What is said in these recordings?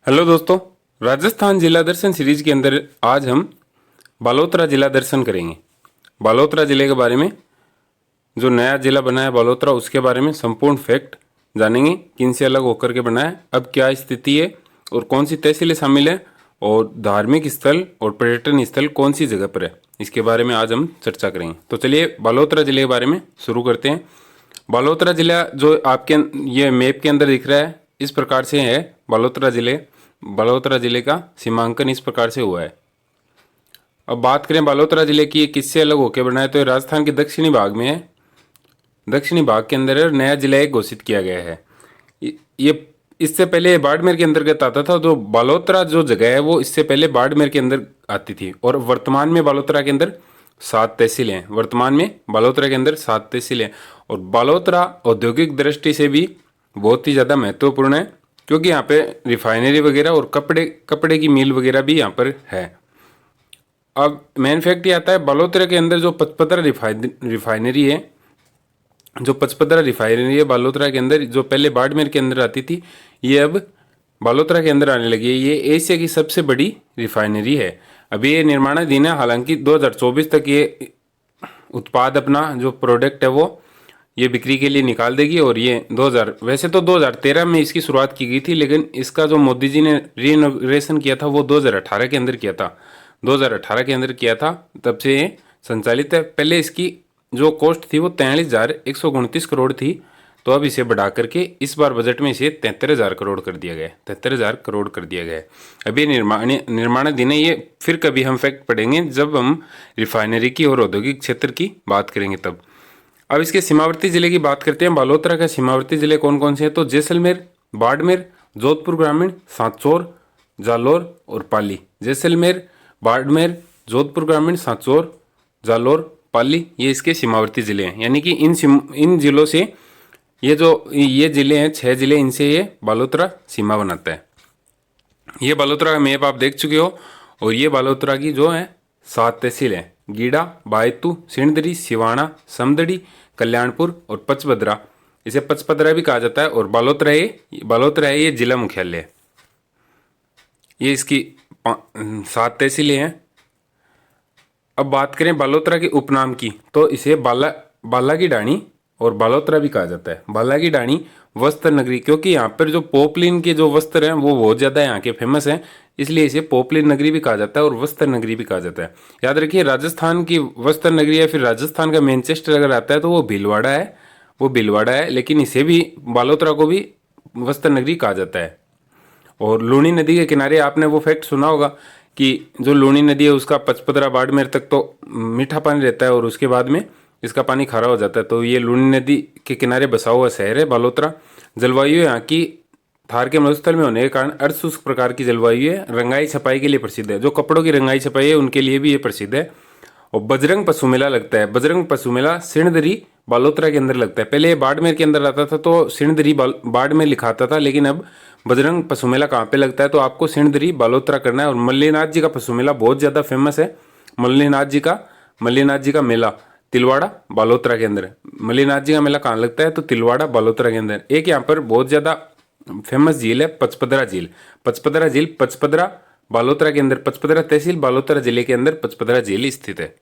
Hello दोस्तों, राजस्थान जिला दर्शन series के अंदर आज हम बालोतरा जिला दर्शन करेंगे। बालोतरा जिले के बारे में, जो नया जिला बना है बालोतरा, उसके बारे में संपूर्ण फैक्ट जानेंगे। किन से अलग होकर के बना है, अब क्या स्थिति है और कौन सी तहसीलें शामिल है और धार्मिक स्थल और पर्यटन स्थल कौन सी जगह पर है, इसके बारे में आज हम चर्चा करेंगे। तो चलिए बालोतरा जिले के बारे में शुरू करते हैं। बालोतरा जिला जो आपके ये मैप के अंदर दिख रहा है, इस प्रकार से है। बालोतरा जिले का सीमांकन इस प्रकार से हुआ है। अब बात करें बालोतरा जिले की, ये किससे अलग होकर बना है, तो ये राजस्थान के दक्षिणी भाग में है। दक्षिणी भाग के अंदर नया जिला एक घोषित किया गया है। ये इससे पहले बाड़मेर के अंतर्गत आता था। जो बालोतरा जो जगह है वो इससे पहले बाड़मेर के अंदर आती थी। और वर्तमान में बालोतरा के अंदर 7 तहसीलें हैं। वर्तमान में बालोतरा के अंदर 7 तहसीलें हैं। और बालोतरा औद्योगिक दृष्टि से भी बहुत ही ज़्यादा महत्वपूर्ण है, क्योंकि यहाँ पे रिफाइनरी वगैरह और कपड़े की मिल वगैरह भी यहाँ पर है। अब मेन फैक्ट ये आता है, बालोतरा के अंदर जो पचपदरा रिफाइनरी है, बालोतरा के अंदर, जो पहले बाड़मेर के अंदर आती थी, ये अब बालोतरा के अंदर आने लगी है। ये एशिया की सबसे बड़ी रिफाइनरी है। अभी ये निर्माणाधीन है, हालांकि 2024 तक ये उत्पाद, अपना जो प्रोडक्ट है वो ये बिक्री के लिए निकाल देगी। और ये वैसे तो 2013 में इसकी शुरुआत की गई थी, लेकिन इसका जो मोदी जी ने रीइनॉग्रेशन किया था वो 2018 के अंदर किया था। 2018 के अंदर किया था, तब से ये संचालित है। पहले इसकी जो कॉस्ट थी वो 43,129 करोड़ थी, तो अब इसे बढ़ा करके इस बार बजट में इसे 73,000 करोड़ कर दिया गया है। 73,000 करोड़ कर दिया गया है। अभी निर्माणाधीन है। ये फिर कभी हम फैक्ट पढ़ेंगे जब हम रिफाइनरी की और औद्योगिक क्षेत्र की बात करेंगे तब। अब इसके सीमावर्ती जिले की बात करते हैं। बालोतरा का सीमावर्ती जिले कौन कौन से हैं, तो जैसलमेर, बाड़मेर, जोधपुर ग्रामीण, सांचौर, जालोर और पाली। जैसलमेर, बाड़मेर, जोधपुर ग्रामीण, सांचौर, जालोर, पाली, ये इसके सीमावर्ती जिले हैं। यानी कि इन जिलों से ये जिले हैं, 6 जिले, इनसे ये बालोतरा सीमा बनाता है। ये बालोतरा का मैप आप देख चुके हो। और ये बालोतरा की जो है 7 तहसील है: गीडा, बायतू, सिणधरी, सिवाना, समदड़ी, कल्याणपुर और पचपदरा। इसे पचपदरा भी कहा जाता है। और बालोतरा है ये जिला मुख्यालय है। ये इसकी 7 तहसीलें हैं। अब बात करें बालोतरा के उपनाम की, तो इसे बाला की डाणी और बालोतरा भी कहा जाता है। बाला की डाणी वस्त्र नगरी, क्योंकि यहाँ पर जो पोपलिन के जो वस्त्र हैं वो बहुत ज़्यादा यहाँ के फेमस हैं, इसलिए इसे पोपलिन नगरी भी कहा जाता है और वस्त्र नगरी भी कहा जाता है। याद रखिए, राजस्थान की वस्त्र नगरी या फिर राजस्थान का मैनचेस्टर अगर आता है तो वो भीलवाड़ा है। लेकिन इसे भी, बालोतरा को भी वस्त्र नगरी कहा जाता है। और लूनी नदी के किनारे आपने वो फैक्ट सुना होगा कि जो लूनी नदी है उसका पचपदरा बाड़मेर तक तो मीठा पानी रहता है और उसके बाद में इसका पानी खारा हो जाता है। तो ये लूनी नदी के किनारे बसा हुआ शहर है बालोतरा। जलवायु यहाँ की थार के मरुस्थल में होने के कारण अर्धशुष्क प्रकार की जलवायु है। रंगाई छपाई के लिए प्रसिद्ध है। जो कपड़ों की रंगाई छपाई है उनके लिए भी ये प्रसिद्ध है। और बजरंग पशु मेला लगता है। बजरंग पशु मेला सिणधरी बालोतरा के अंदर लगता है। पहले ये बाड़मेर के अंदर आता था तो सिणधरी बाड़मेर लिखाता था, लेकिन अब बजरंग पशु मेला कहाँ पे लगता है, तो आपको सिणधरी बालोतरा करना है। और मल्लीनाथ जी का पशु मेला बहुत ज़्यादा फेमस है। मल्लीनाथ जी का मेला तिलवाड़ा बालोतरा के अंदर। मल्लीनाथ जी का मेला कहाँ लगता है, तो तिलवाड़ा बालोतरा के अंदर। एक यहाँ पर बहुत ज़्यादा फेमस झील है, पचपदरा झील। पचपदरा बालोतरा के अंदर, पचपदरा तहसील बालोतरा जिले के अंदर पचपदरा झील स्थित है।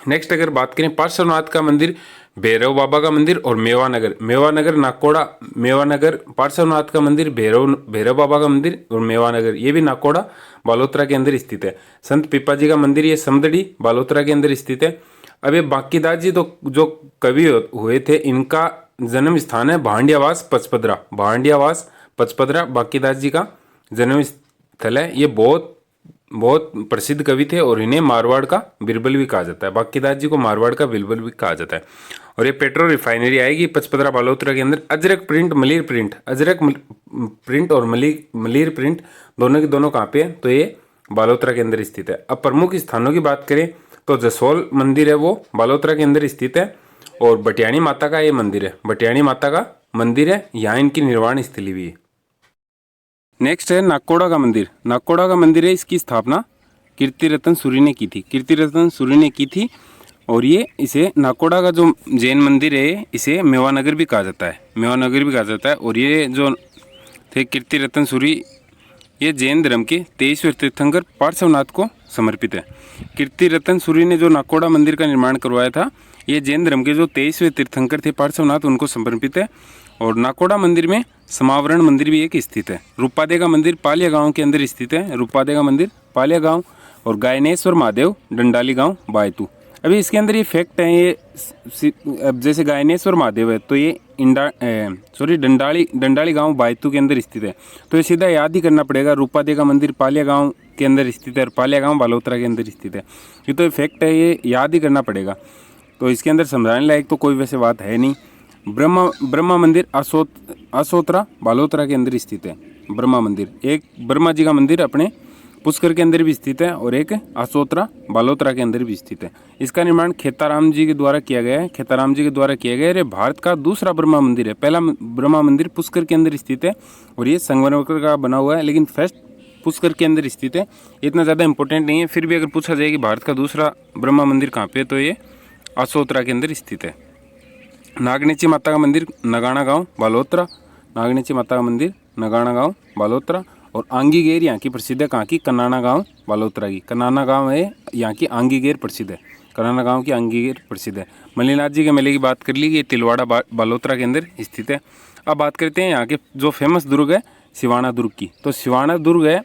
नेक्स्ट अगर बात करें पार्श्वनाथ का मंदिर, भैरव बाबा का मंदिर और मेवानगर नाकोड़ा। पार्श्वनाथ का मंदिर, भैरव बाबा का मंदिर और मेवानगर, ये भी नाकोड़ा बालोतरा के अंदर स्थित है। संत पिपाजी का मंदिर, ये समदड़ी बालोतरा के अंदर स्थित है। अब ये बांकीदास जी तो जो कवि हुए थे, इनका जन्म स्थान है भांडियावास पचपदरा। बांकीदास जी का जन्म स्थल है। ये बहुत प्रसिद्ध कवि थे और इन्हें मारवाड़ का बिरबल भी कहा जाता है। बांकीदास जी को मारवाड़ का बिरबल भी कहा जाता है। और ये पेट्रोल रिफाइनरी आएगी पचपदरा बालोतरा के अंदर। अजरक प्रिंट और मलिर प्रिंट दोनों के दोनों कहाँ पे है, तो ये बालोतरा के अंदर स्थित है। अब प्रमुख स्थानों की बात करें तो जसोल मंदिर है, वो बालोतरा के अंदर स्थित है। और बटियाणी माता का ये मंदिर है, यहाँ इनकी निर्वाण स्थली भी है। नेक्स्ट है नाकोड़ा का मंदिर है। इसकी स्थापना कीर्तिरतन सूरी ने की थी। और ये इसे नाकोड़ा का जो जैन मंदिर है इसे मेवानगर भी कहा जाता है। और ये जो थे कीर्तिरतन सूरी, ये जैन धर्म के 23वें तीर्थंकर पार्श्वनाथ को समर्पित है। कीर्ति रतन सूरी ने जो नाकोड़ा मंदिर का निर्माण करवाया था, ये जैन धर्म के जो 23वें तीर्थंकर थे पार्श्वनाथ, उनको समर्पित है। और नाकोड़ा मंदिर में समावरण मंदिर भी एक स्थित है। रूपादेगा मंदिर पालिया गांव के अंदर स्थित है। रूपादेगा मंदिर पालिया गांव और गायनेश्वर महादेव डंडाली गांव बायतू। अभी इसके अंदर ये फैक्ट है, ये अब जैसे गायनेश्वर महादेव है तो ये डंडाली गांव बायतू के अंदर स्थित है, तो ये सीधा याद ही करना पड़ेगा। रूपादेगा मंदिर पालिया गांव के अंदर स्थित है और पालिया गांव बालोतरा के अंदर स्थित है। ये तो फैक्ट है, ये याद ही करना पड़ेगा। तो इसके अंदर समझाने लायक तो कोई वैसे बात है नहीं। ब्रह्मा मंदिर असोतरा बालोतरा के अंदर स्थित है। ब्रह्मा मंदिर, एक ब्रह्मा जी का मंदिर अपने पुष्कर के अंदर भी स्थित है और एक असोतरा बालोतरा के अंदर भी स्थित है। इसका निर्माण खेताराम जी के द्वारा किया गया है। खेताराम जी के द्वारा किया गया है। ये भारत का दूसरा ब्रह्मा मंदिर है। पहला ब्रह्मा मंदिर पुष्कर के अंदर स्थित है और ये संगमरमर का बना हुआ है, लेकिन फर्स्ट पुष्कर के अंदर स्थित है। इतना ज़्यादा इंपॉर्टेंट नहीं है, फिर भी अगर पूछा जाए कि भारत का दूसरा ब्रह्मा मंदिर कहाँ पे है, तो ये असोतरा के अंदर स्थित है। नागनेची माता का मंदिर नगाना गांव बालोतरा। नागनेची माता का मंदिर नगाना गांव बालोतरा। और आंगीगेर यहाँ की प्रसिद्ध है, कहाँ की? कन्नाना गांव बालोतरा की। कन्नाना गांव है यहाँ की, आंगीगेर प्रसिद्ध है। कन्नाना गांव की आंगीगेर प्रसिद्ध है। मल्लीनाथ जी के मेले की बात कर ली, ये तिलवाड़ा बालोतरा के अंदर स्थित है। अब बात करते हैं यहाँ के जो फेमस दुर्ग है सिवाना दुर्ग की। तो सिवाना दुर्ग है,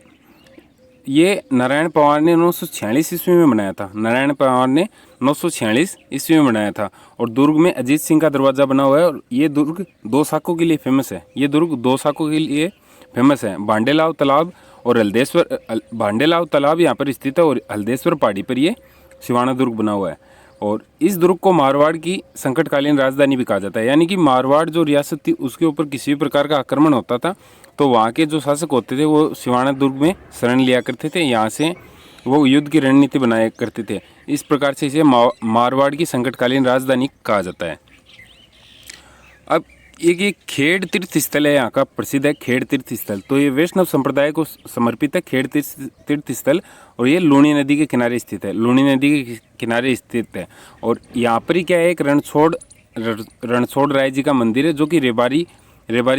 ये नारायण पवार ने 946 ईस्वी में बनाया था। नारायण पवार ने 946 ईस्वी में बनाया था। और दुर्ग में अजीत सिंह का दरवाज़ा बना हुआ है। और ये दुर्ग दो साकों के लिए फेमस है। ये दुर्ग दो साकों के लिए फेमस है। भांडेलाव तालाब और भांडेलाव तालाब यहाँ पर स्थित है और हल्देश्वर पहाड़ी पर ये सिवाना दुर्ग बना हुआ है। और इस दुर्ग को मारवाड़ की संकटकालीन राजधानी भी कहा जाता है। यानी कि मारवाड़ जो रियासत थी उसके ऊपर किसी भी प्रकार का आक्रमण होता था तो वहाँ के जो शासक होते थे वो सिवाना दुर्ग में शरण लिया करते थे। यहाँ से वो युद्ध की रणनीति बनाया करते थे। इस प्रकार से इसे मारवाड़ की संकटकालीन राजधानी कहा जाता है। अब ये खेड़ तीर्थ स्थल है, यहाँ का प्रसिद्ध है खेड़ तीर्थ स्थल। तो ये वैष्णव संप्रदाय को समर्पित है खेड़ तीर्थ स्थल और ये लूणी नदी के किनारे स्थित है। लूणी नदी के किनारे स्थित है। और यहाँ पर ही क्या है, एक रणछोड़ राय जी का मंदिर है जो कि रेबारी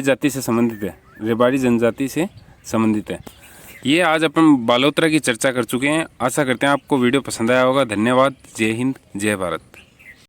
जाति से संबंधित है। रेबारी जनजाति से संबंधित है। ये आज अपन बालोतरा की चर्चा कर चुके हैं। आशा करते हैं आपको वीडियो पसंद आया होगा। धन्यवाद। जय हिंद, जय भारत।